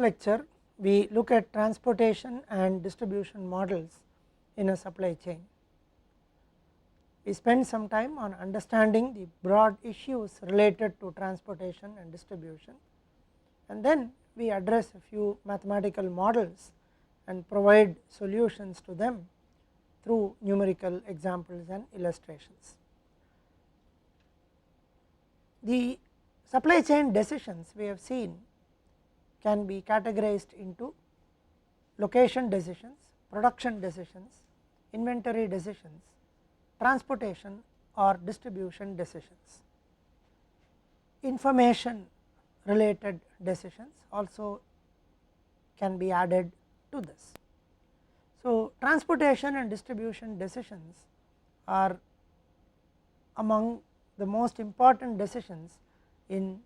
lecture we look at transportation and distribution models in a supply chain. We spend some time on understanding the broad issues related to transportation and distribution, and then we address a few mathematical models and provide solutions to them through numerical examples and illustrations. The supply chain decisions we have seen can be categorized into location decisions, production decisions, inventory decisions, transportation or distribution decisions. Information related decisions also can be added to this. So, transportation and distribution decisions are among the most important decisions in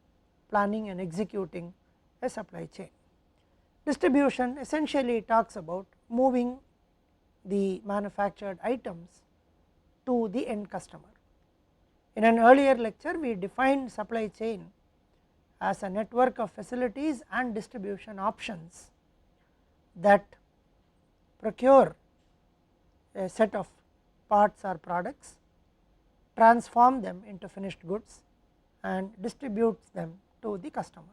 planning and executing a supply chain. Distribution essentially talks about moving the manufactured items to the end customer. In an earlier lecture we defined supply chain as a network of facilities and distribution options that procure a set of parts or products, transform them into finished goods and distributes them to the customers.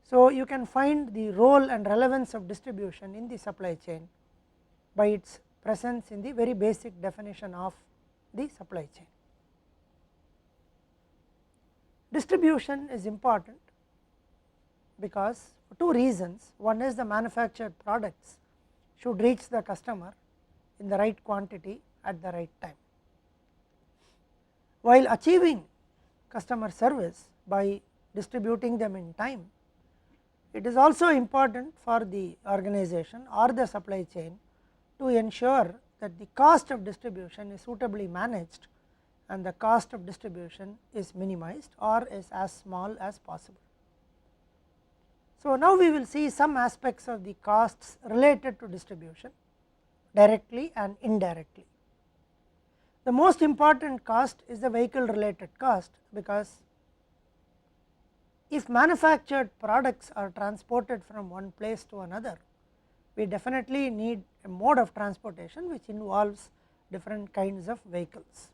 So, you can find the role and relevance of distribution in the supply chain by its presence in the very basic definition of the supply chain. Distribution is important because for two reasons. One is the manufactured products should reach the customer in the right quantity at the right time. While achieving customer service by distributing them in time, it is also important for the organization or the supply chain to ensure that the cost of distribution is suitably managed and the cost of distribution is minimized or is as small as possible. So, now we will see some aspects of the costs related to distribution directly and indirectly. The most important cost is the vehicle related cost, because if manufactured products are transported from one place to another, we definitely need a mode of transportation which involves different kinds of vehicles.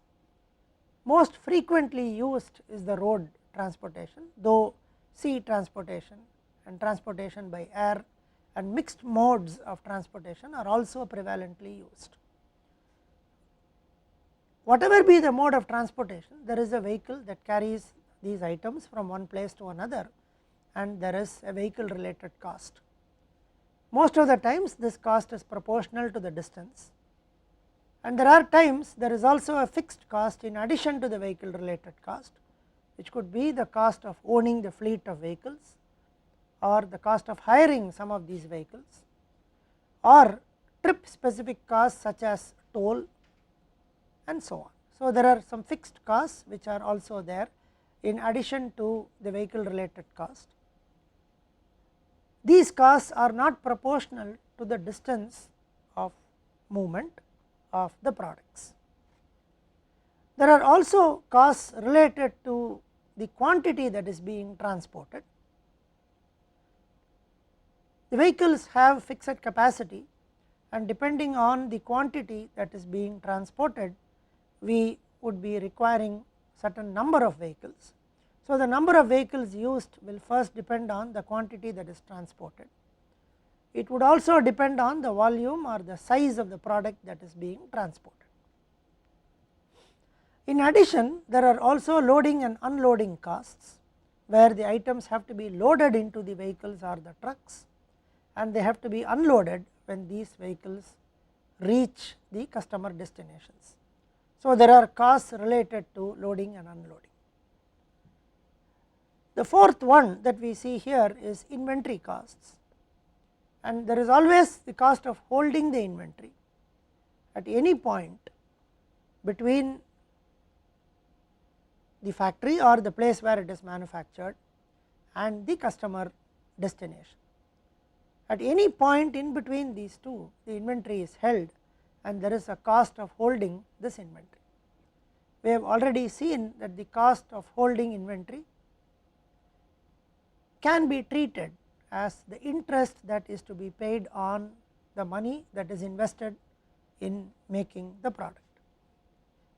Most frequently used is the road transportation, though sea transportation and transportation by air and mixed modes of transportation are also prevalently used. Whatever be the mode of transportation, there is a vehicle that carries these items from one place to another, and there is a vehicle related cost. Most of the times this cost is proportional to the distance, and there are times there is also a fixed cost in addition to the vehicle related cost, which could be the cost of owning the fleet of vehicles or the cost of hiring some of these vehicles, or trip specific costs such as toll and so on. So, there are some fixed costs which are also there in addition to the vehicle related cost. These costs are not proportional to the distance of movement of the products. There are also costs related to the quantity that is being transported. The vehicles have fixed capacity, and depending on the quantity that is being transported, we would be requiring certain number of vehicles. So, the number of vehicles used will first depend on the quantity that is transported. It would also depend on the volume or the size of the product that is being transported. In addition, there are also loading and unloading costs, where the items have to be loaded into the vehicles or the trucks, and they have to be unloaded when these vehicles reach the customer destinations. So, there are costs related to loading and unloading. The fourth one that we see here is inventory costs, and there is always the cost of holding the inventory at any point between the factory or the place where it is manufactured and the customer destination. At any point in between these two, the inventory is held and there is a cost of holding this inventory. We have already seen that the cost of holding inventory can be treated as the interest that is to be paid on the money that is invested in making the product.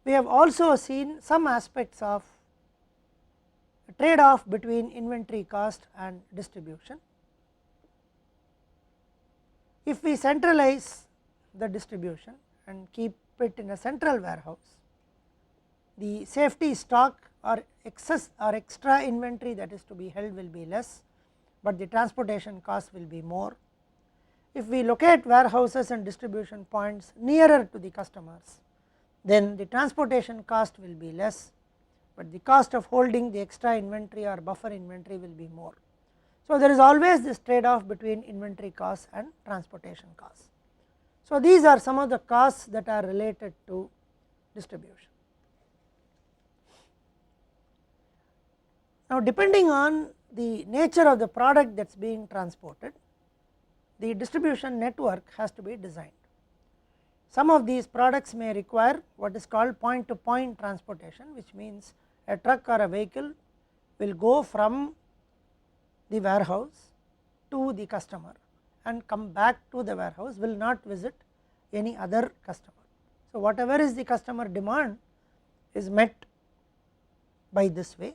We have also seen some aspects of trade off between inventory cost and distribution. If we centralize the distribution and keep it in a central warehouse, the safety stock or excess or extra inventory that is to be held will be less, but the transportation cost will be more. If we locate warehouses and distribution points nearer to the customers, then the transportation cost will be less, but the cost of holding the extra inventory or buffer inventory will be more. So, there is always this trade off between inventory costs and transportation costs. So, these are some of the costs that are related to distribution. Now, depending on the nature of the product that is being transported, the distribution network has to be designed. Some of these products may require what is called point to point transportation, which means a truck or a vehicle will go from the warehouse to the customer and come back to the warehouse, will not visit any other customer. So, whatever is the customer demand is met by this way,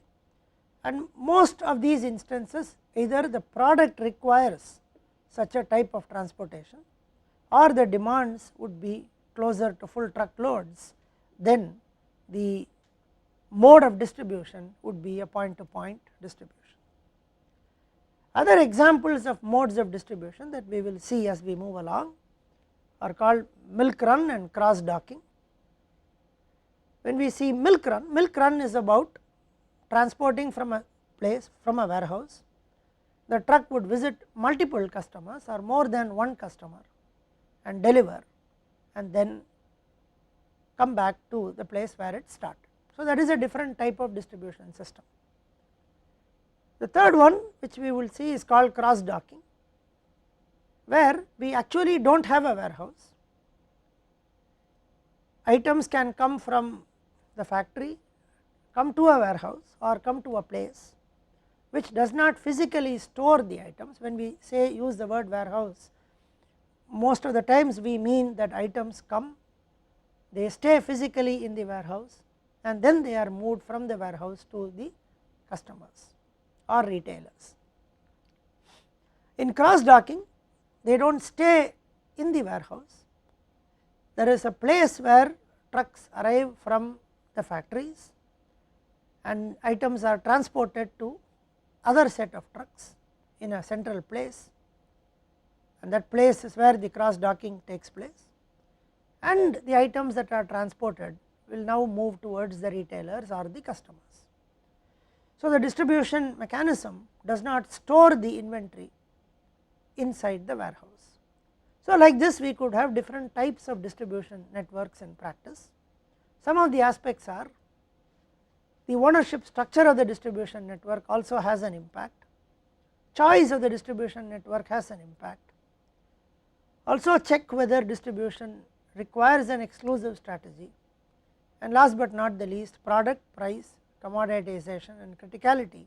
and most of these instances either the product requires such a type of transportation or the demands would be closer to full truckloads, then the mode of distribution would be a point to point distribution. Other examples of modes of distribution that we will see as we move along are called milk run and cross docking. When we see milk run is about transporting from a place, from a warehouse. The truck would visit multiple customers or more than one customer and deliver, and then come back to the place where it started. So, that is a different type of distribution system. The third one which we will see is called cross docking, where we actually do not have a warehouse. Items can come from the factory, come to a warehouse or come to a place which does not physically store the items. When we say use the word warehouse, most of the times we mean that items come, they stay physically in the warehouse, and then they are moved from the warehouse to the customers or retailers. In cross docking, they do not stay in the warehouse. There is a place where trucks arrive from the factories and items are transported to other set of trucks in a central place, and that place is where the cross docking takes place, and the items that are transported will now move towards the retailers or the customers. So, the distribution mechanism does not store the inventory inside the warehouse. So, like this we could have different types of distribution networks in practice. Some of the aspects are the ownership structure of the distribution network also has an impact, choice of the distribution network has an impact. Also check whether distribution requires an exclusive strategy, and last but not the least, product, price, commoditization and criticality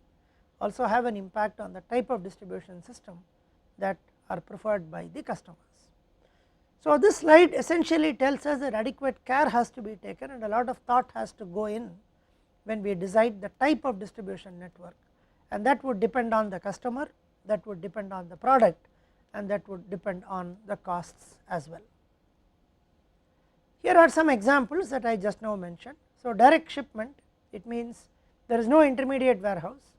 also have an impact on the type of distribution system that are preferred by the customers. So, this slide essentially tells us that adequate care has to be taken and a lot of thought has to go in when we decide the type of distribution network, and that would depend on the customer, that would depend on the product, and that would depend on the costs as well. Here are some examples that I just now mentioned. So, direct shipment, it means there is no intermediate warehouse,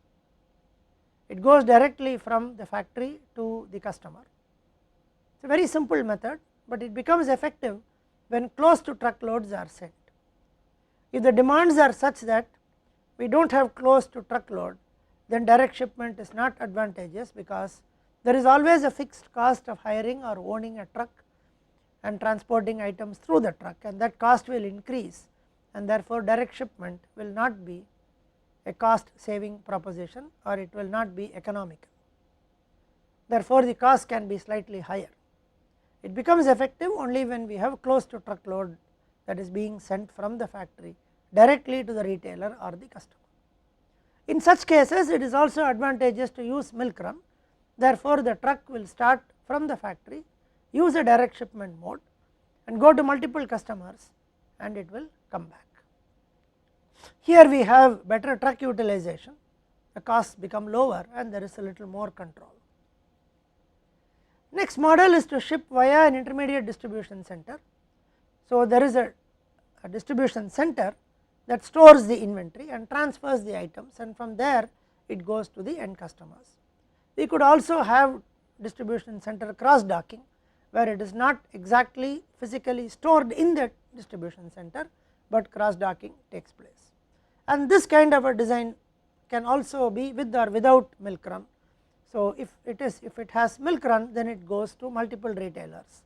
it goes directly from the factory to the customer. It is a very simple method, but it becomes effective when close to truckloads are sent. If the demands are such that we do not have close to truckload, then direct shipment is not advantageous, because there is always a fixed cost of hiring or owning a truck and transporting items through the truck, and that cost will increase, and therefore direct shipment will not be a cost saving proposition or it will not be economical. Therefore, the cost can be slightly higher. It becomes effective only when we have close to truckload that is being sent from the factory directly to the retailer or the customer. In such cases, it is also advantageous to use milk run, Therefore, the truck will start from the factory, use a direct shipment mode and go to multiple customers and it will come back. Here we have better truck utilization, the costs become lower and there is a little more control. Next model is to ship via an intermediate distribution center. So, there is a distribution center that stores the inventory and transfers the items, and from there it goes to the end customers. We could also have distribution center cross docking, where it is not exactly physically stored in the distribution center, but cross docking takes place. And this kind of a design can also be with or without milk run. So, if it has milk run, then it goes to multiple retailers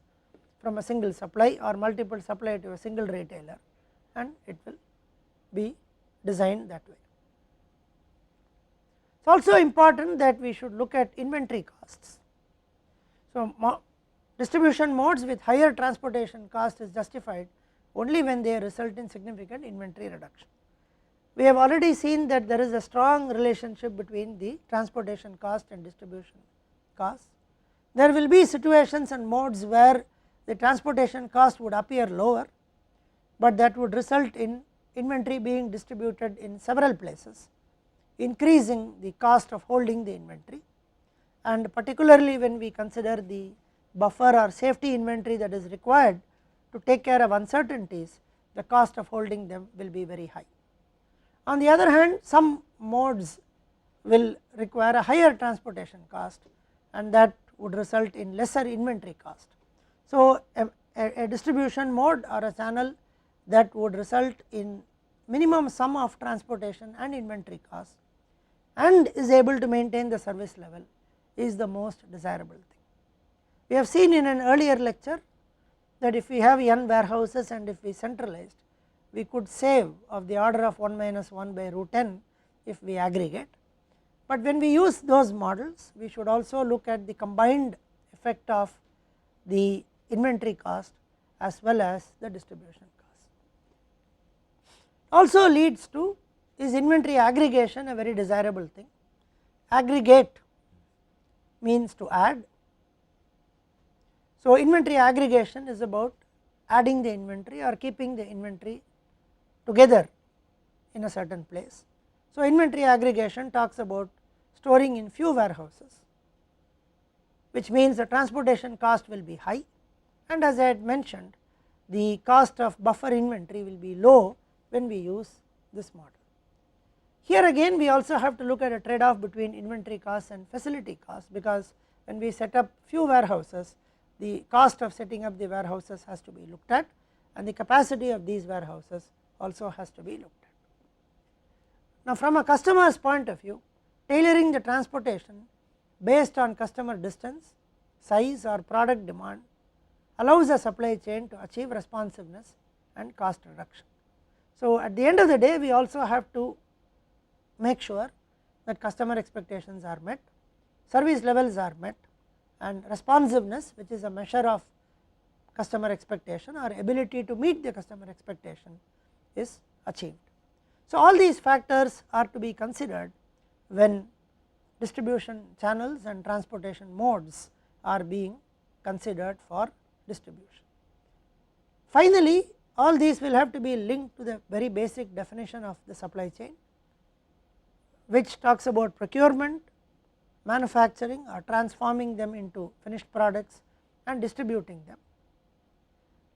from a single supply or multiple supply to a single retailer, and it will be designed that way. It is also important that we should look at inventory costs. So, distribution modes with higher transportation cost is justified only when they result in significant inventory reduction. We have already seen that there is a strong relationship between the transportation cost and distribution cost. There will be situations and modes where the transportation cost would appear lower, but that would result in inventory being distributed in several places, increasing the cost of holding the inventory, and particularly when we consider the buffer or safety inventory that is required to take care of uncertainties, the cost of holding them will be very high. On the other hand, some modes will require a higher transportation cost and that would result in lesser inventory cost. So, a distribution mode or a channel that would result in minimum sum of transportation and inventory cost and is able to maintain the service level is the most desirable thing. We have seen in an earlier lecture that if we have n warehouses and if we centralized, we could save of the order of 1 minus 1 by root n if we aggregate. But when we use those models, we should also look at the combined effect of the inventory cost as well as the distribution cost. Also leads to, is inventory aggregation a very desirable thing? Aggregate means to add. So, inventory aggregation is about adding the inventory or keeping the inventory together in a certain place. So, inventory aggregation talks about storing in few warehouses, which means the transportation cost will be high, and as I had mentioned, the cost of buffer inventory will be low when we use this model. Here again we also have to look at a trade off between inventory cost and facility cost, because when we set up few warehouses, the cost of setting up the warehouses has to be looked at and the capacity of these warehouses also has to be looked at. Now, from a customer's point of view, tailoring the transportation based on customer distance, size or product demand allows the supply chain to achieve responsiveness and cost reduction. So, at the end of the day, we also have to make sure that customer expectations are met, service levels are met, and responsiveness, which is a measure of customer expectation or ability to meet the customer expectation, is achieved. So, all these factors are to be considered when distribution channels and transportation modes are being considered for distribution. Finally, all these will have to be linked to the very basic definition of the supply chain, which talks about procurement, manufacturing or transforming them into finished products and distributing them.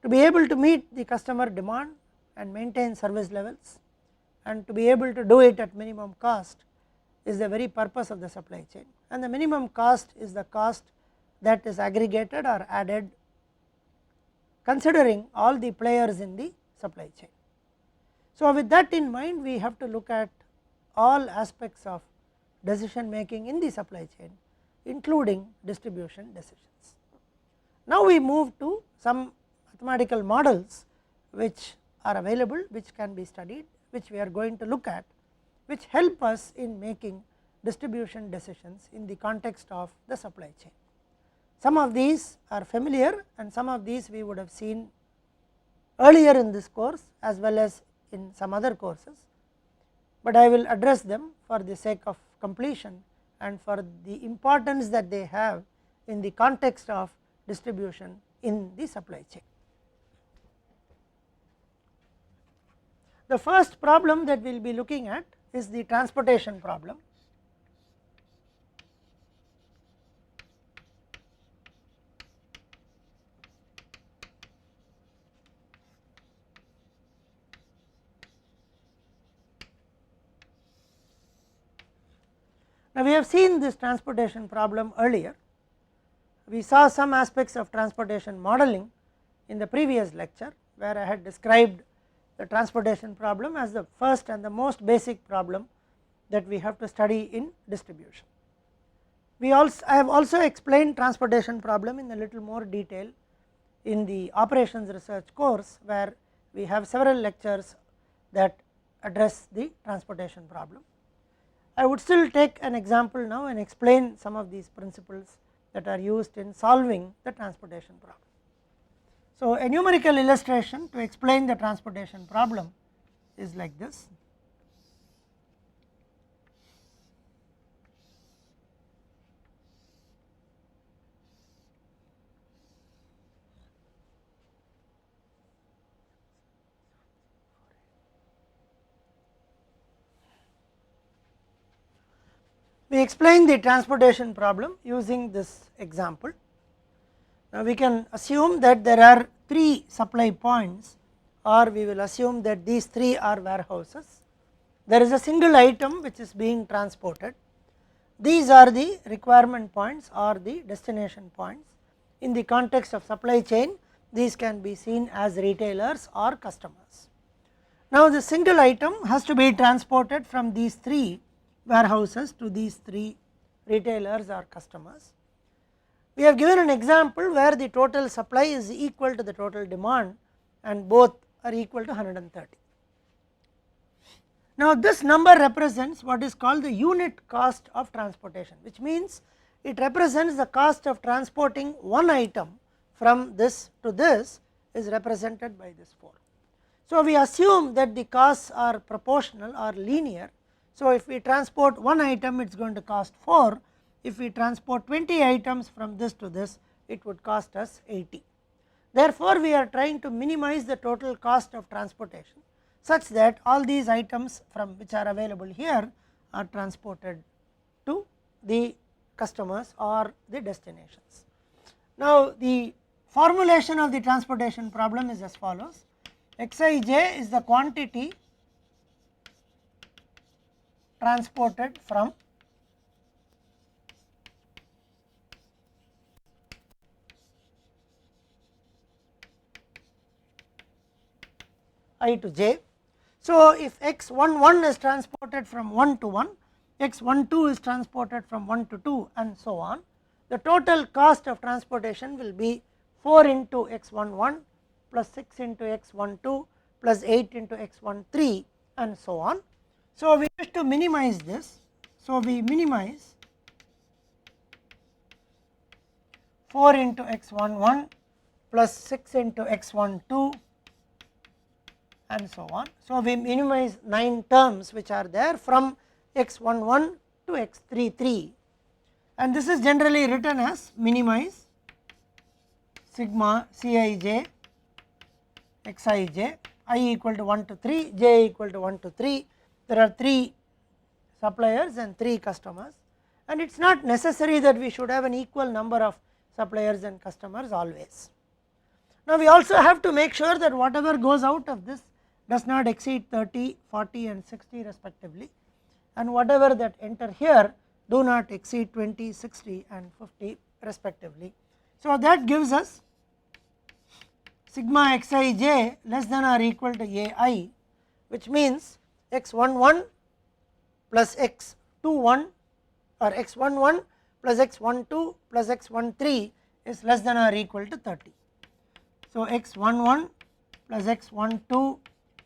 To be able to meet the customer demand and maintain service levels and to be able to do it at minimum cost is the very purpose of the supply chain, and the minimum cost is the cost that is aggregated or added considering all the players in the supply chain. So, with that in mind, we have to look at all aspects of decision making in the supply chain, including distribution decisions. Now, we move to some mathematical models which are available, which can be studied, which we are going to look at, which help us in making distribution decisions in the context of the supply chain. Some of these are familiar and some of these we would have seen earlier in this course as well as in some other courses, but I will address them for the sake of completion and for the importance that they have in the context of distribution in the supply chain. The first problem that we will be looking at is the transportation problem. Now, we have seen this transportation problem earlier. We saw some aspects of transportation modeling in the previous lecture, where I had described the transportation problem as the first and the most basic problem that we have to study in distribution. I have also explained transportation problem in a little more detail in the operations research course, where we have several lectures that address the transportation problem. I would still take an example now and explain some of these principles that are used in solving the transportation problem. So, a numerical illustration to explain the transportation problem is like this. We explain the transportation problem using this example. Now, we can assume that there are 3 supply points, or we will assume that these 3 are warehouses. There is a single item which is being transported. These are the requirement points or the destination points. In the context of supply chain, these can be seen as retailers or customers. Now, the single item has to be transported from these 3 warehouses to these 3 retailers or customers. We have given an example where the total supply is equal to the total demand and both are equal to 130. Now, this number represents what is called the unit cost of transportation, which means it represents the cost of transporting one item from this to this is represented by this 4. So, we assume that the costs are proportional or linear. So, if we transport one item, it is going to cost 4. If we transport 20 items from this to this, it would cost us 80. Therefore, we are trying to minimize the total cost of transportation such that all these items from which are available here are transported to the customers or the destinations. Now, the formulation of the transportation problem is as follows. Xij is the quantity transported from I to j. So, if x11 is transported from 1 to 1, x12 is transported from 1 to 2 and so on, the total cost of transportation will be 4 into x11 plus 6 into x12 plus 8 into x13 and so on. So, we wish to minimize this. So, we minimize 4 into x11 plus 6 into x12 and so on. So, we minimize 9 terms which are there from x11 to x33, and this is generally written as minimize sigma Cij Xij, I equal to 1 to 3, j equal to 1 to 3. There are 3 suppliers and 3 customers, and it is not necessary that we should have an equal number of suppliers and customers always. Now, we also have to make sure that whatever goes out of this does not exceed 30, 40 and 60 respectively, and whatever that enter here do not exceed 20, 60 and 50 respectively. So, that gives us sigma Xij less than or equal to Ai, which means x11 plus x21 or x11 plus x12 plus x13 is less than or equal to 30. So, x11 plus x12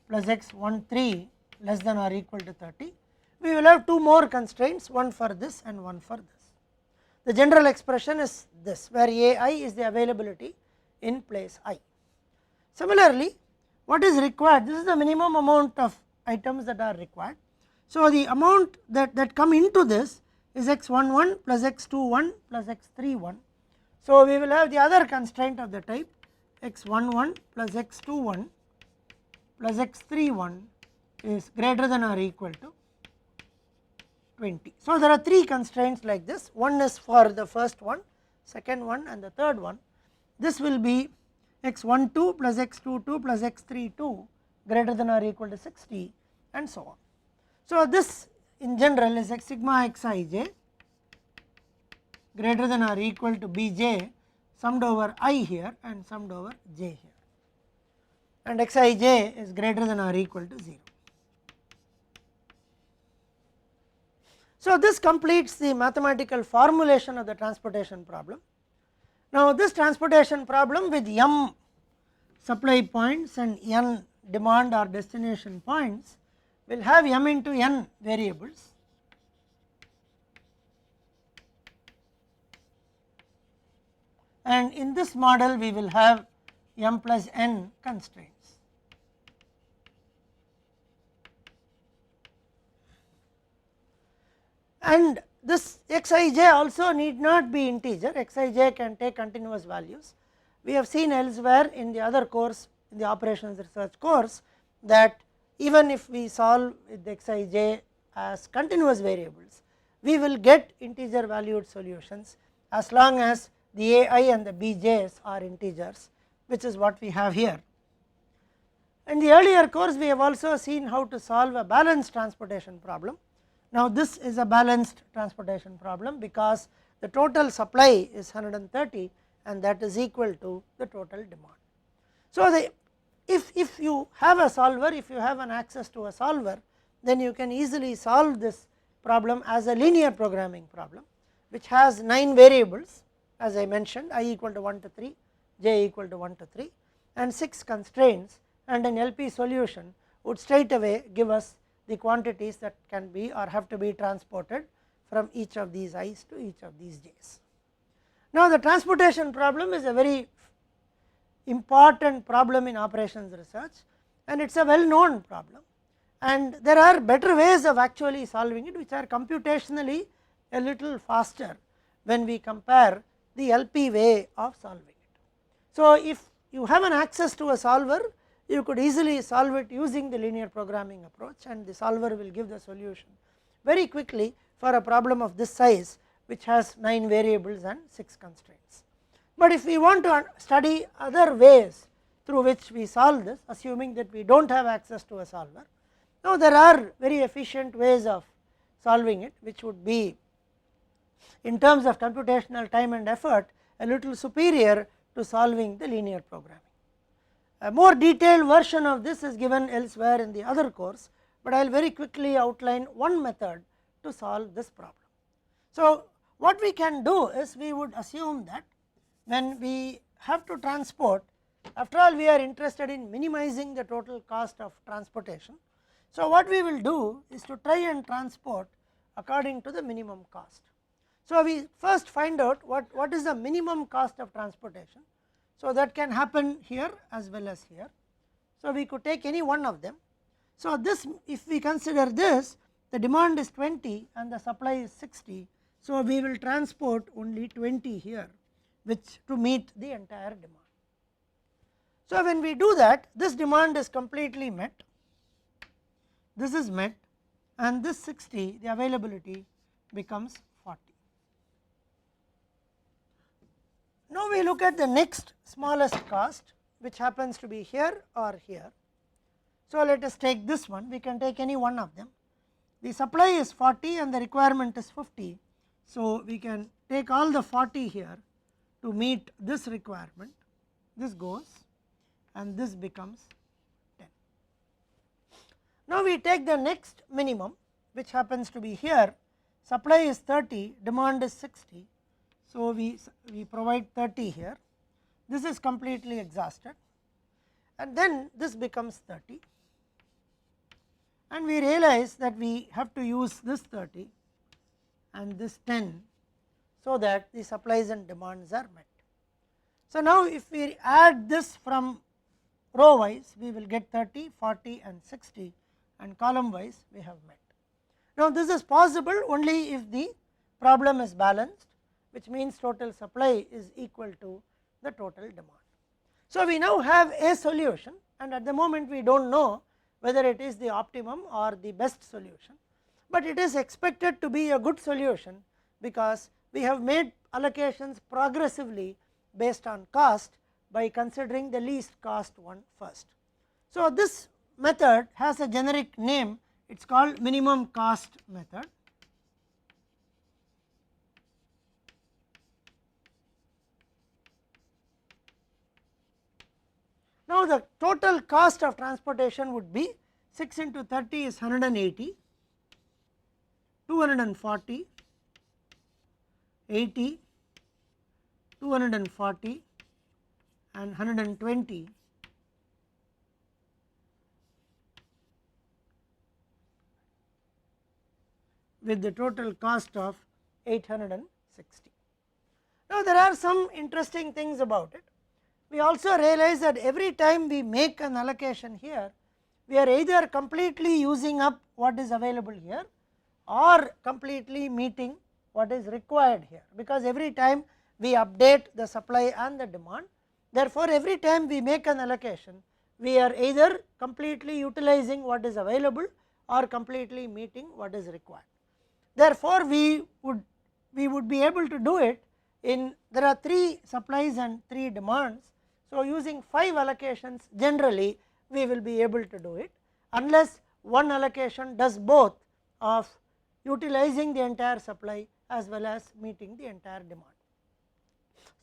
plus x13 less than or equal to 30. We will have 2 more constraints, one for this and one for this. The general expression is this, where Ai is the availability in place I. Similarly, what is required? This is the minimum amount of items that are required. So, the amount that come into this is x11 plus x21 plus x31. So, we will have the other constraint of the type x11 plus x21 plus x31 is greater than or equal to 20. So, there are three constraints like this, one is for the first one, second one and the third one. This will be x12 plus x22 plus x32 greater than or equal to 60 and so on. So, this in general is x sigma xij greater than or equal to bj summed over I here and summed over j here, and xij is greater than or equal to 0. So, this completes the mathematical formulation of the transportation problem. Now, this transportation problem with m supply points and n demand or destination points will have m into n variables, and in this model we will have m plus n constraints. And this xij also need not be integer, xij can take continuous values. We have seen elsewhere in the other course, in the operations research course, that even if we solve with xij as continuous variables, we will get integer valued solutions as long as the ai and the bj's are integers, which is what we have here. In the earlier course, we have also seen how to solve a balanced transportation problem. Now, this is a balanced transportation problem because the total supply is 130 and that is equal to the total demand. So, if you have a solver, if you have an access to a solver, then you can easily solve this problem as a linear programming problem, which has 9 variables as I mentioned, I equal to 1 to 3, j equal to 1 to 3 and 6 constraints, and an LP solution would straight away give us the quantities that can be or have to be transported from each of these i's to each of these j's. Now, the transportation problem is a very important problem in operations research, and it is a well known problem, and there are better ways of actually solving it, which are computationally a little faster when we compare the LP way of solving it. So, if you have an access to a solver, you could easily solve it using the linear programming approach, and the solver will give the solution very quickly for a problem of this size, which has 9 variables and 6 constraints. But if we want to study other ways through which we solve this, assuming that we do not have access to a solver, now there are very efficient ways of solving it, which would be in terms of computational time and effort a little superior to solving the linear programming. A more detailed version of this is given elsewhere in the other course, but I will very quickly outline one method to solve this problem. So, what we can do is we would assume that when we have to transport, after all we are interested in minimizing the total cost of transportation. So, what we will do is to try and transport according to the minimum cost. So, we first find out what is the minimum cost of transportation. So, that can happen here as well as here. So, we could take any one of them. So, this if we consider this, the demand is 20 and the supply is 60. So, we will transport only 20 here, which to meet the entire demand. So, when we do that, this demand is completely met, this is met, and this 60, the availability becomes 40. Now, we look at the next smallest cost, which happens to be here or here. So, let us take this one, we can take any one of them. The supply is 40 and the requirement is 50. So, we can take all the 40 here to meet this requirement, this goes and this becomes 10. Now, we take the next minimum, which happens to be here, supply is 30, demand is 60. So, we provide 30 here, this is completely exhausted, and then this becomes 30, and we realize that we have to use this 30 and this 10, so that the supplies and demands are met. So, now if we add this from row wise, we will get 30, 40 and 60, and column wise we have met. Now, this is possible only if the problem is balanced, which means total supply is equal to the total demand. So, we now have a solution, and at the moment we do not know whether it is the optimum or the best solution, but it is expected to be a good solution because we have made allocations progressively based on cost by considering the least cost one first. So, this method has a generic name, it is called minimum cost method. Now, the total cost of transportation would be 6 into 30 is 180, 240, 80, 240 and 120 with the total cost of 860. Now, there are some interesting things about it. We also realize that every time we make an allocation here, we are either completely using up what is available here or completely meeting what is required here, because every time we update the supply and the demand. Therefore, every time we make an allocation, we are either completely utilizing what is available or completely meeting what is required. Therefore, we would be able to do it in, there are 3 supplies and 3 demands. So, using 5 allocations generally we will be able to do it, unless one allocation does both of utilizing the entire supply as well as meeting the entire demand.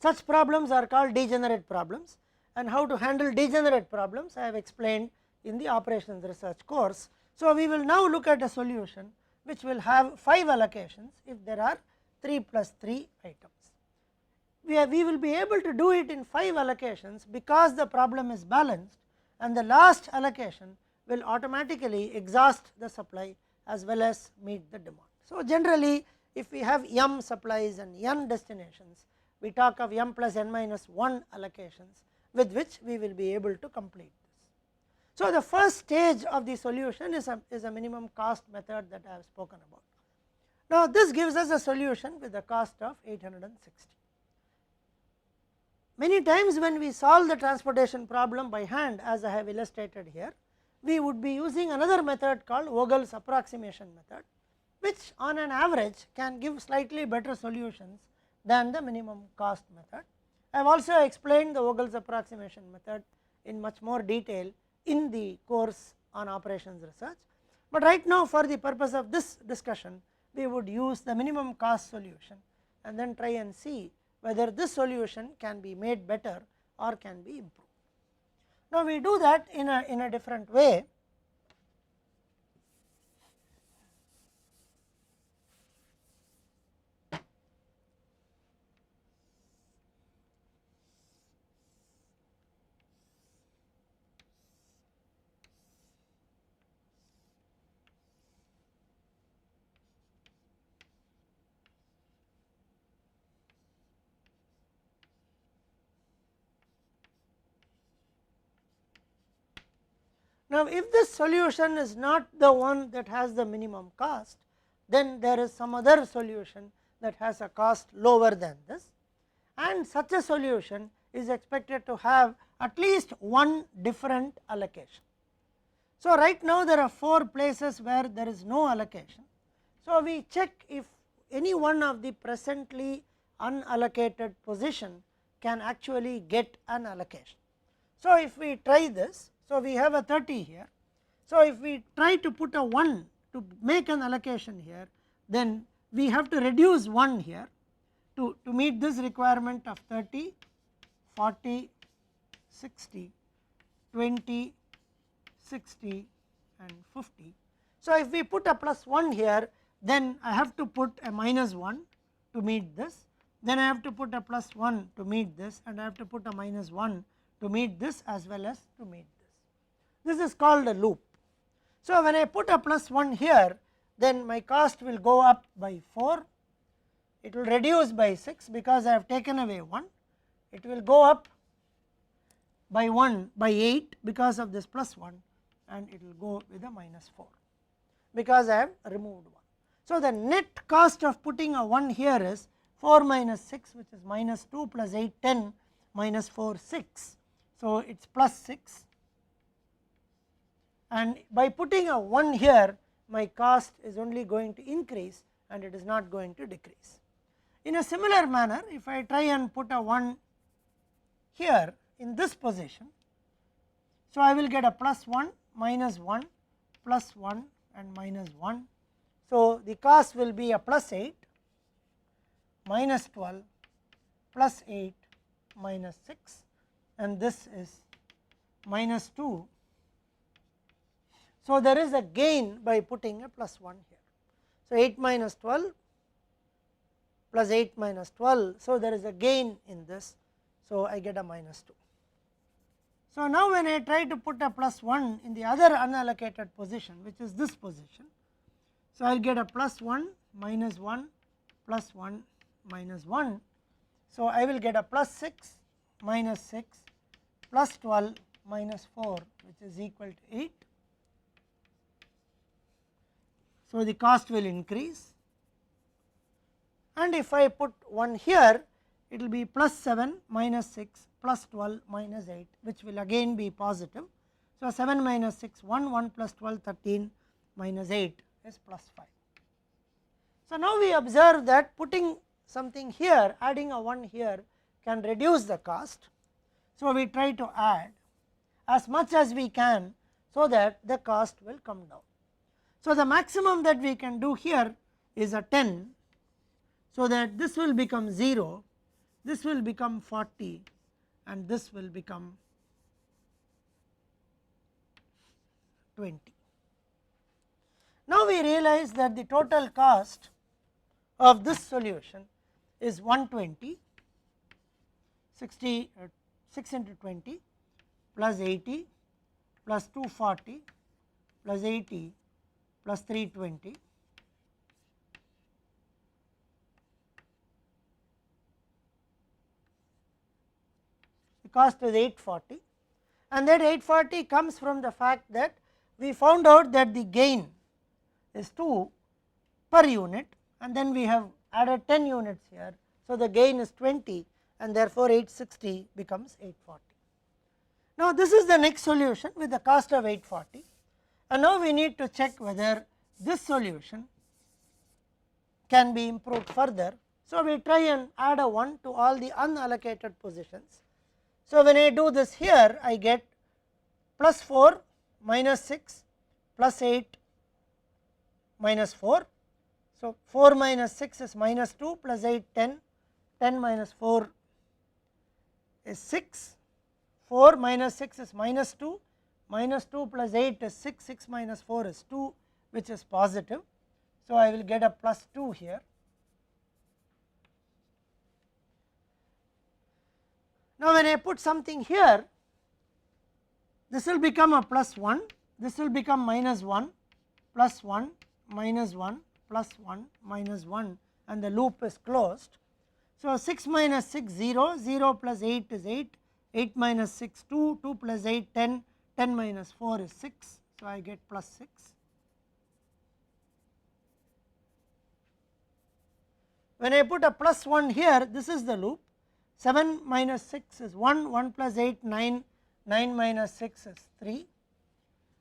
Such problems are called degenerate problems, and how to handle degenerate problems I have explained in the operations research course. So, we will now look at a solution which will have 5 allocations if there are 3 plus 3 items. We will be able to do it in 5 allocations because the problem is balanced, and the last allocation will automatically exhaust the supply as well as meet the demand. So, generally if we have m supplies and n destinations, we talk of m plus n minus 1 allocations with which we will be able to complete this. So, the first stage of the solution is a minimum cost method that I have spoken about. Now, this gives us a solution with a cost of 860. Many times when we solve the transportation problem by hand, as I have illustrated here, we would be using another method called Vogel's approximation method, which on an average can give slightly better solutions than the minimum cost method. I have also explained the Vogel's approximation method in much more detail in the course on operations research, but right now for the purpose of this discussion we would use the minimum cost solution and then try and see whether this solution can be made better or can be improved. Now, we do that in a different way. Now, if this solution is not the one that has the minimum cost, then there is some other solution that has a cost lower than this, and such a solution is expected to have at least one different allocation. So, right now there are 4 places where there is no allocation. So, we check if any one of the presently unallocated position can actually get an allocation. So, if we try this, so we have a 30 here. So, if we try to put a 1 to make an allocation here, then we have to reduce 1 here to meet this requirement of 30, 40, 60, 20, 60 and 50. So, if we put a plus 1 here, then I have to put a minus 1 to meet this, then I have to put a plus 1 to meet this, and I have to put a minus 1 to meet this as well as to meet this. This is called a loop. So, when I put a plus 1 here, then my cost will go up by 4, it will reduce by 6 because I have taken away 1, it will go up by 1 by 8 because of this plus 1, and it will go with a minus 4 because I have removed 1. So, the net cost of putting a 1 here is 4 minus 6, which is minus 2, plus 8 10 minus 4 6. So, it is plus 6, and by putting a 1 here my cost is only going to increase and it is not going to decrease. In a similar manner, if I try and put a 1 here in this position, so I will get a plus 1 minus 1 plus 1 and minus 1. So, the cost will be a plus 8 minus 12 plus 8 minus 6, and this is minus 2. So, there is a gain by putting a plus 1 here. So, 8 minus 12 plus 8 minus 12. So, there is a gain in this. So, I get a minus 2. So, now when I try to put a plus 1 in the other unallocated position, which is this position, so I will get a plus 1 minus 1 plus 1 minus 1. So, I will get a plus 6 minus 6 plus 12 minus 4, which is equal to 8. So, the cost will increase, and if I put 1 here, it will be plus 7 minus 6 plus 12 minus 8, which will again be positive. So, 7 minus 6 1, 1 plus 12 13 minus 8 is plus 5. So, now we observe that putting something here, adding a 1 here can reduce the cost. So, we try to add as much as we can, so that the cost will come down. So, the maximum that we can do here is a 10, so that this will become 0, this will become 40, and this will become 20. Now, we realize that the total cost of this solution is 120, 6 into 20 plus 80 plus 240 plus 80 plus 320 . The cost is 840, and that 840 comes from the fact that we found out that the gain is 2 per unit, and then we have added 10 units here. So, the gain is 20, and therefore, 860 becomes 840. Now, this is the next solution with the cost of 840, and now we need to check whether this solution can be improved further. So, we try and add a 1 to all the unallocated positions. So, when I do this here, I get plus 4 minus 6 plus 8 minus 4. So, 4 minus 6 is minus 2 plus 8 10, 10 minus 4 is 6, 4 minus 6 is minus 2, minus 2 plus 8 is 6, 6 minus 4 is 2, which is positive. So, I will get a plus 2 here. Now, when I put something here, this will become a plus 1, this will become minus 1, plus 1, minus 1, plus 1, minus 1, and the loop is closed. So, 6 minus 6 0, 0 plus 8 is 8, 8 minus 6 2, 2 plus 8 10, 10 minus 4 is 6. So, I get plus 6. When I put a plus 1 here, this is the loop. 7 minus 6 is 1, 1 plus 8 9, 9 minus 6 is 3,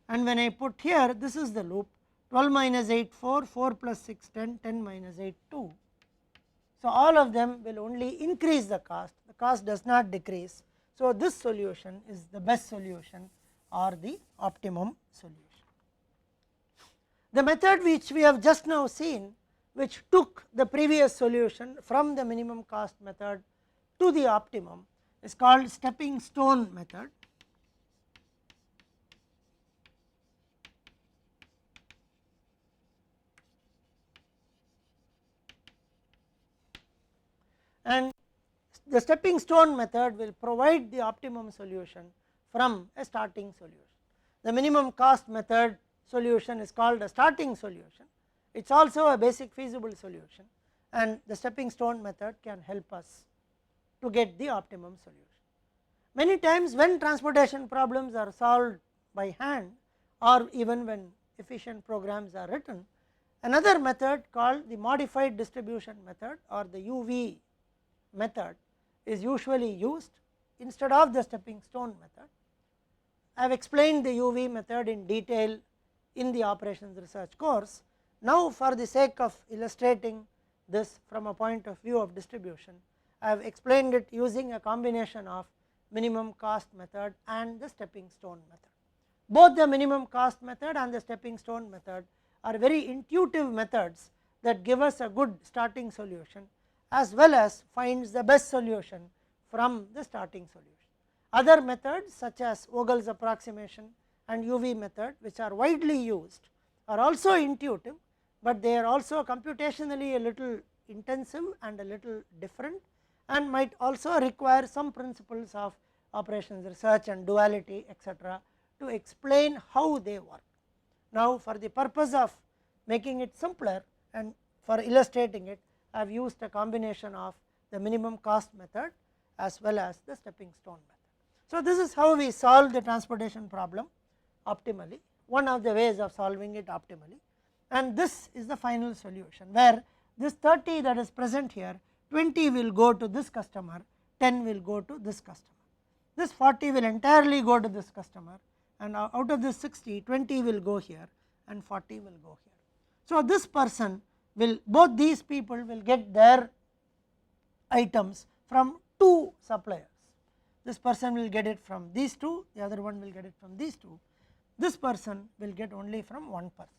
and when I put here, this is the loop. 12 minus 8 4, 4 plus 6 10, 10 minus 8 2. So, all of them will only increase the cost does not decrease. So, this solution is the best solution or the optimum solution. The method which we have just now seen, which took the previous solution from the minimum cost method to the optimum, is called stepping stone method. And the stepping stone method will provide the optimum solution from a starting solution. The minimum cost method solution is called a starting solution. It is also a basic feasible solution, and the stepping stone method can help us to get the optimum solution. Many times when transportation problems are solved by hand, or even when efficient programs are written, Another method called the modified distribution method or the UV method is usually used instead of the stepping stone method. I have explained the UV method in detail in the operations research course. Now, for the sake of illustrating this from a point of view of distribution, I have explained it using a combination of minimum cost method and the stepping stone method. Both the minimum cost method and the stepping stone method are very intuitive methods that give us a good starting solution as well as finds the best solution from the starting solution. Other methods such as Vogel's approximation and UV method, which are widely used, are also intuitive, but they are also computationally a little intensive and a little different, and might also require some principles of operations research and duality, etc., to explain how they work. Now, for the purpose of making it simpler and for illustrating it, I have used a combination of the minimum cost method as well as the stepping stone method. So, this is how we solve the transportation problem optimally, one of the ways of solving it optimally, and this is the final solution, where this 30 that is present here, 20 will go to this customer, 10 will go to this customer, this 40 will entirely go to this customer, and out of this 60, 20 will go here and 40 will go here. So, this person will, both these people will get their items from two suppliers. This person will get it from these two, the other one will get it from these two, this person will get only from one person.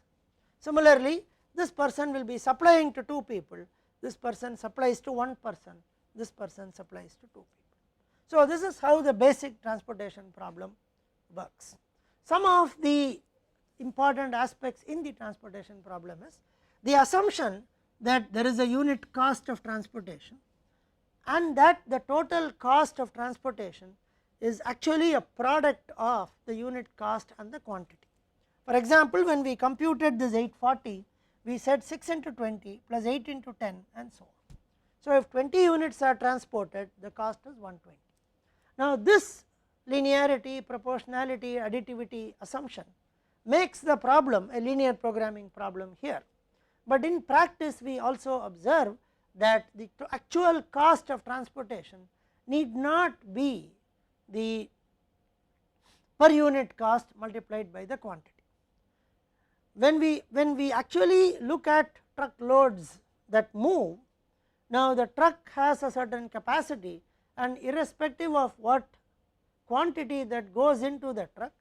Similarly, this person will be supplying to two people, this person supplies to one person, this person supplies to two people. So, this is how the basic transportation problem works. Some of the important aspects in the transportation problem is the assumption that there is a unit cost of transportation and that the total cost of transportation is actually a product of the unit cost and the quantity. For example, when we computed this 840, we said 6 into 20 plus 8 into 10 and so on. So, if 20 units are transported, the cost is 120. Now, this linearity, proportionality, additivity assumption makes the problem a linear programming problem here, but in practice we also observe that the actual cost of transportation need not be the per unit cost multiplied by the quantity. When we actually look at truck loads that move, now the truck has a certain capacity, and irrespective of what quantity that goes into the truck,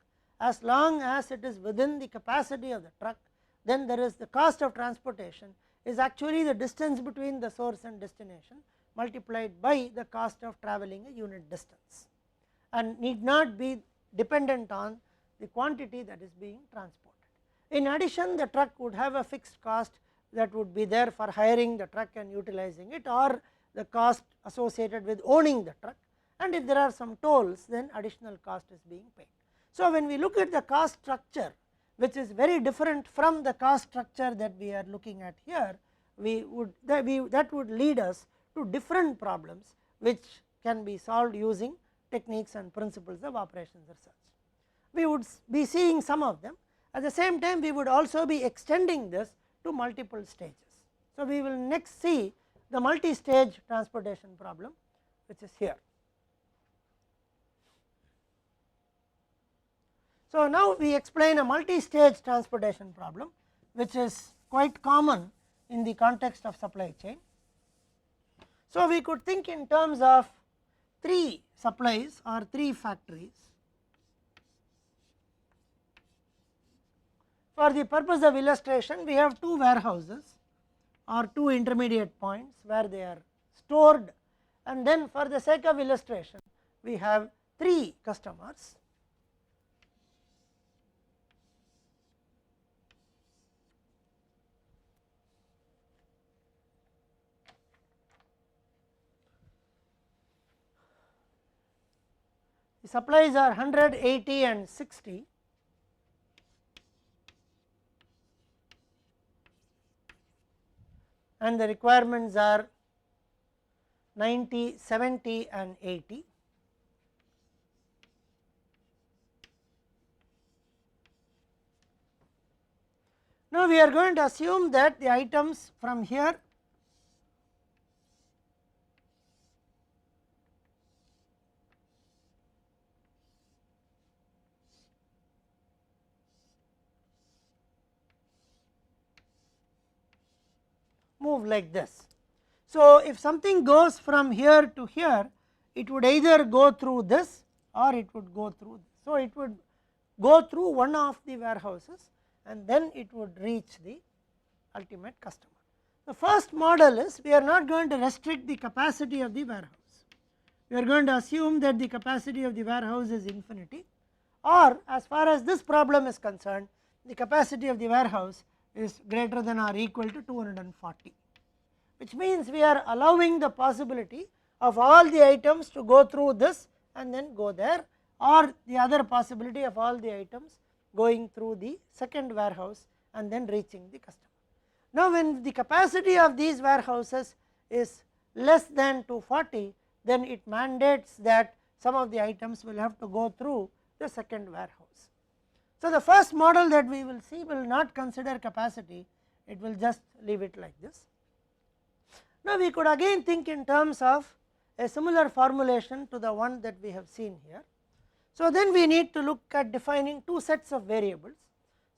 as long as it is within the capacity of the truck, then there is the cost of transportation is actually the distance between the source and destination multiplied by the cost of traveling a unit distance, and need not be dependent on the quantity that is being transported. In addition, the truck would have a fixed cost that would be there for hiring the truck and utilizing it, or the cost associated with owning the truck, and if there are some tolls, then additional cost is being paid. So, when we look at the cost structure, which is very different from the cost structure that we are looking at here, that would lead us to different problems which can be solved using techniques and principles of operations research. We would be seeing some of them. At the same time, we would also be extending this to multiple stages. So, we will next see the multi-stage transportation problem, which is here. So, now we explain a multi-stage transportation problem, which is quite common in the context of supply chain. So, we could think in terms of three supplies or three factories. For the purpose of illustration, we have two warehouses or two intermediate points where they are stored, and then for the sake of illustration, we have three customers. The supplies are 100, 80 and 60. And the requirements are 90, 70 and 80. Now, we are going to assume that the items from here move like this. So, if something goes from here to here, it would either go through this or it would go through this. So, it would go through one of the warehouses and then it would reach the ultimate customer. The first model is we are not going to restrict the capacity of the warehouse. We are going to assume that the capacity of the warehouse is infinity, or as far as this problem is concerned, the capacity of the warehouse is greater than or equal to 240, which means we are allowing the possibility of all the items to go through this and then go there, or the other possibility of all the items going through the second warehouse and then reaching the customer. Now, when the capacity of these warehouses is less than 240, then it mandates that some of the items will have to go through the second warehouse. So, the first model that we will see will not consider capacity, it will just leave it like this. Now, we could again think in terms of a similar formulation to the one that we have seen here. So, then we need to look at defining two sets of variables.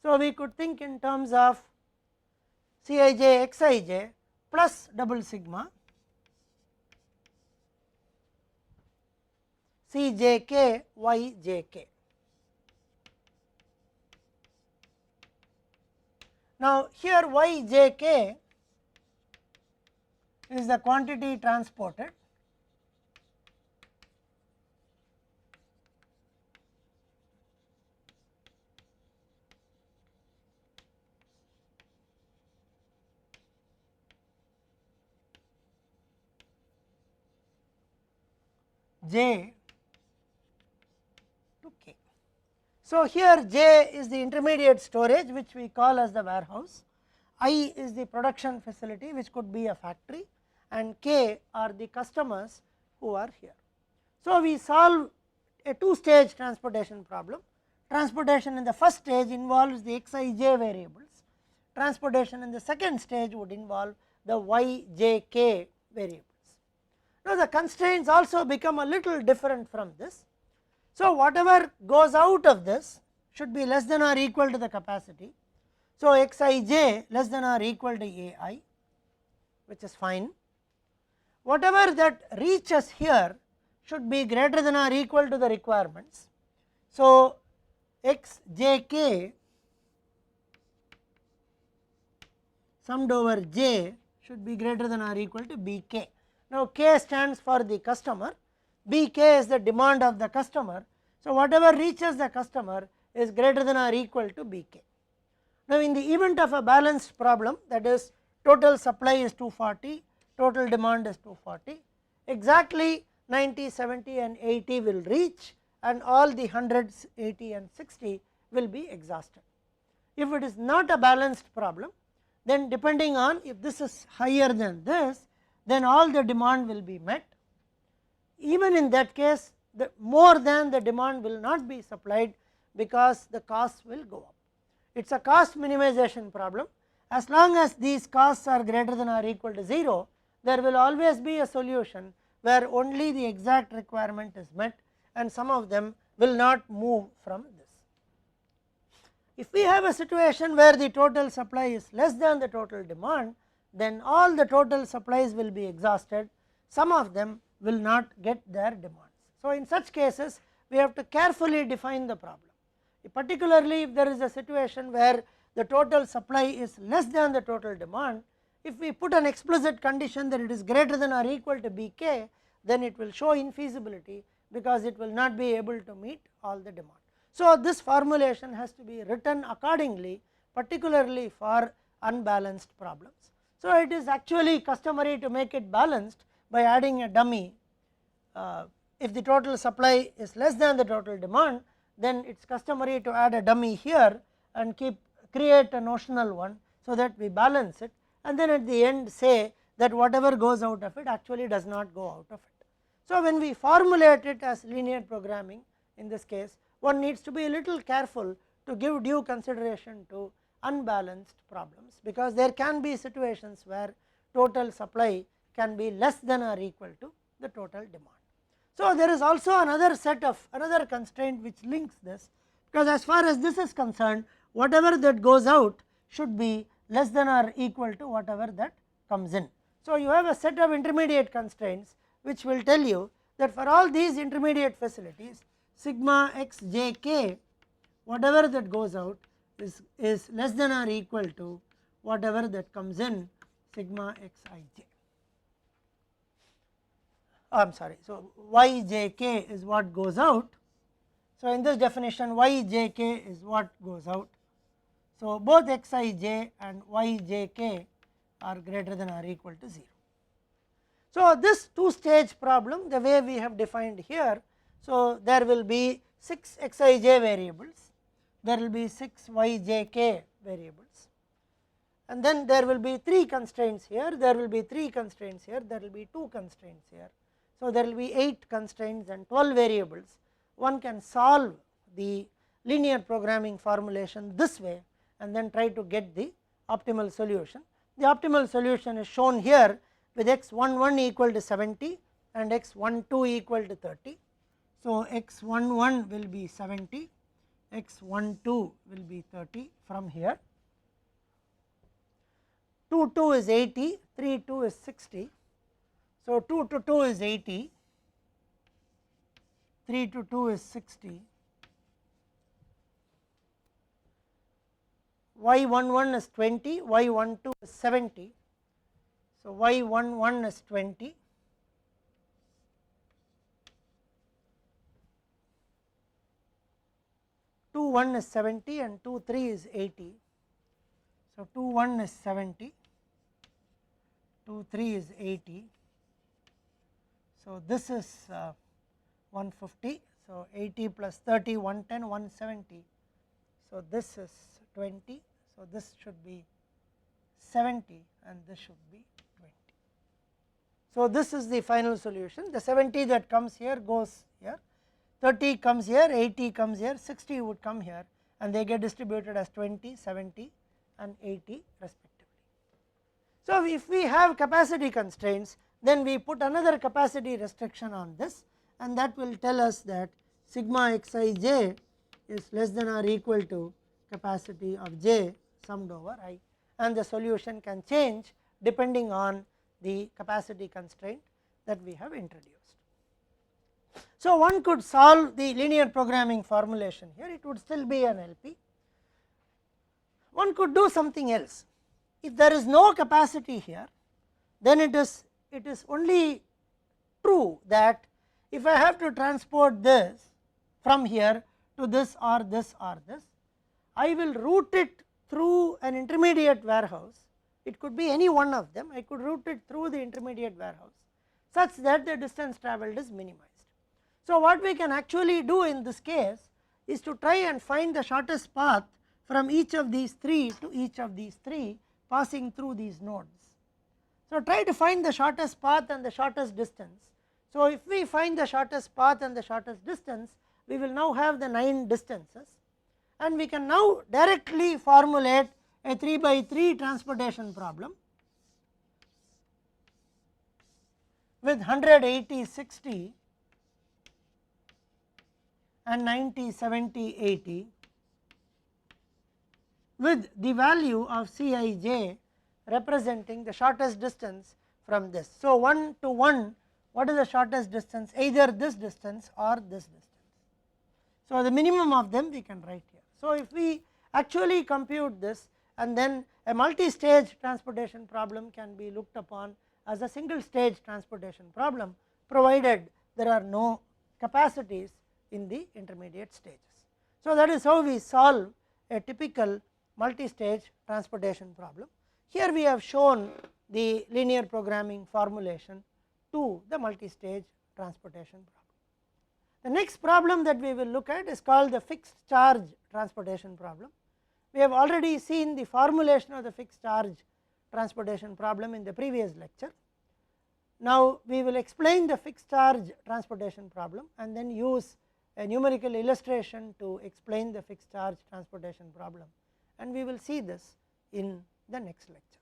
So, we could think in terms of Cij Xij plus double sigma Cjk Yjk. Now, here Yjk is the quantity transported, j to k. So, here j is the intermediate storage which we call as the warehouse, I is the production facility which could be a factory, and k are the customers who are here. So, we solve a two stage transportation problem. Transportation in the first stage involves the Xij variables, transportation in the second stage would involve the Yjk variables. Now, the constraints also become a little different from this. So, whatever goes out of this should be less than or equal to the capacity. So, Xij less than or equal to Ai, which is fine. Whatever that reaches here should be greater than or equal to the requirements. So, Xjk summed over j should be greater than or equal to Bk. Now, k stands for the customer, Bk is the demand of the customer. So, whatever reaches the customer is greater than or equal to Bk. Now, in the event of a balanced problem, that is total supply is 240, total demand is 240, exactly 90, 70 and 80 will reach and all the 100s, 80 and 60 will be exhausted. If it is not a balanced problem, then depending on if this is higher than this, then all the demand will be met. Even in that case, the more than the demand will not be supplied because the costs will go up. It is a cost minimization problem. As long as these costs are greater than or equal to 0, there will always be a solution where only the exact requirement is met and some of them will not move from this. If we have a situation where the total supply is less than the total demand, then all the total supplies will be exhausted, some of them will not get their demands. So, in such cases we have to carefully define the problem, particularly if there is a situation where the total supply is less than the total demand. If we put an explicit condition that it is greater than or equal to Bk, then it will show infeasibility because it will not be able to meet all the demand. So, this formulation has to be written accordingly, particularly for unbalanced problems. So, it is actually customary to make it balanced by adding a dummy. If the total supply is less than the total demand, then it is customary to add a dummy here and create a notional one, so that we balance it, and then at the end say that whatever goes out of it actually does not go out of it. So, when we formulate it as linear programming, in this case one needs to be a little careful to give due consideration to unbalanced problems, because there can be situations where total supply can be less than or equal to the total demand. So, there is also another set of another constraint which links this, because as far as this is concerned, whatever that goes out should be less than or equal to whatever that comes in. So, you have a set of intermediate constraints which will tell you that for all these intermediate facilities, sigma x j k, whatever that goes out is less than or equal to whatever that comes in, sigma x I j. I am sorry. So, y j k is what goes out. So, in this definition y j k is what goes out. So, both x I j and y j k are greater than or equal to 0. So, this two stage problem, the way we have defined here, so there will be 6 x I j variables, there will be 6 y j k variables, and then there will be 3 constraints here, there will be 3 constraints here, there will be 2 constraints here. So, there will be 8 constraints and 12 variables. One can solve the linear programming formulation this way and then try to get the optimal solution. The optimal solution is shown here with x11 equal to 70 and x12 equal to 30. So, x11 will be 70, x12 will be 30 from here. 2 2 is 80, 3 2 is 60. So, 2 to 2 is 80, 3 to 2 is 60, y11 is 20, y12 is 70. So, y11 is 20, two 1 is 70 and 2 3 is 80. So, 2 1 is 70, 2 3 is 80. So, this is 150. So, 80 plus 30, 110, 170. So, this is 20. So, this should be 70 and this should be 20. So, this is the final solution. The 70 that comes here goes here, 30 comes here, 80 comes here, 60 would come here, and they get distributed as 20, 70 and 80 respectively. So, if we have capacity constraints, then we put another capacity restriction on this, and that will tell us that sigma x I j is less than or equal to capacity of j summed over I, and the solution can change depending on the capacity constraint that we have introduced. So, one could solve the linear programming formulation here, it would still be an LP. One could do something else. If there is no capacity here, then it is only true that if I have to transport this from here to this or this or this, I will route it through an intermediate warehouse. It could be any one of them, I could route it through the intermediate warehouse such that the distance travelled is minimized. So, what we can actually do in this case is to try and find the shortest path from each of these 3 to each of these 3 passing through these nodes. So, try to find the shortest path and the shortest distance. So, if we find the shortest path and the shortest distance, we will now have the 9 distances, and we can now directly formulate a 3 by 3 transportation problem with 100, 80, 60 and 90, 70, 80 with the value of Cij representing the shortest distance from this. So, 1 to 1, what is the shortest distance? Either this distance or this distance. So, the minimum of them we can write here. So, if we actually compute this, and then a multi-stage transportation problem can be looked upon as a single stage transportation problem, provided there are no capacities in the intermediate stages. So, that is how we solve a typical multi-stage transportation problem. Here we have shown the linear programming formulation to the multi-stage transportation problem. The next problem that we will look at is called the fixed charge transportation problem. We have already seen the formulation of the fixed charge transportation problem in the previous lecture. Now, we will explain the fixed charge transportation problem and then use a numerical illustration to explain the fixed charge transportation problem, and we will see this in the next lecture.